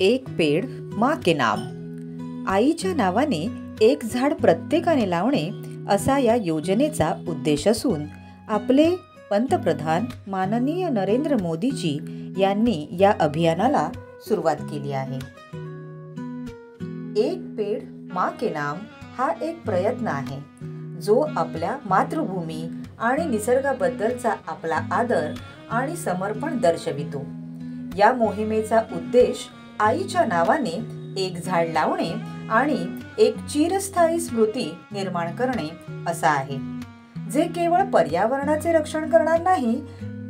एक पेड़ माँ के नाम. आईच्या नावाने एक झाड प्रत्येकाने लावणे असा या योजनेचा उद्देश असून आपले पंतप्रधान माननीय नरेंद्र मोदीजी यांनी या अभियानाला सुरुवात केली आहे. एक पेड़ माँ के नाम हा एक प्रयत्न आहे जो आपल्या मातृभूमी आणि निसर्गाबद्दलचा आपला आदर आणि समर्पण दर्शवितो. या मोहिमेचा उद्देश आईच्या नावाने एक झाड लावणे आणि एक चिरस्थायी स्मृती निर्माण करणे असा आहे, जे केवळ पर्यावरणाचे रक्षण करणार नाही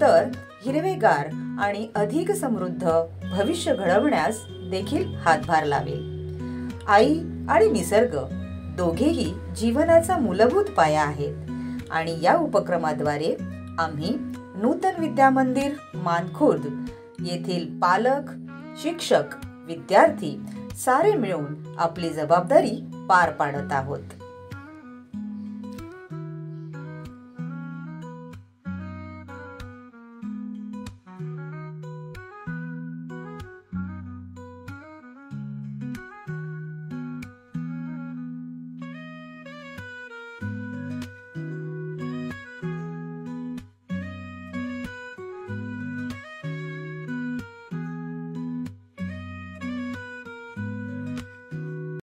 तर हिरवेगार आणि अधिक समृद्ध भविष्य घडवण्यास देखील हातभार लावेल. आई आणि निसर्ग दोघेही जीवनाचा मूलभूत पाया आहेत आणि या उपक्रमाद्वारे आम्ही नूतन विद्या मंदिर मानखुर्द येथील पालक, शिक्षक, विद्यार्थी सारे मिळून आपली जबाबदारी पार पाडत आहोत.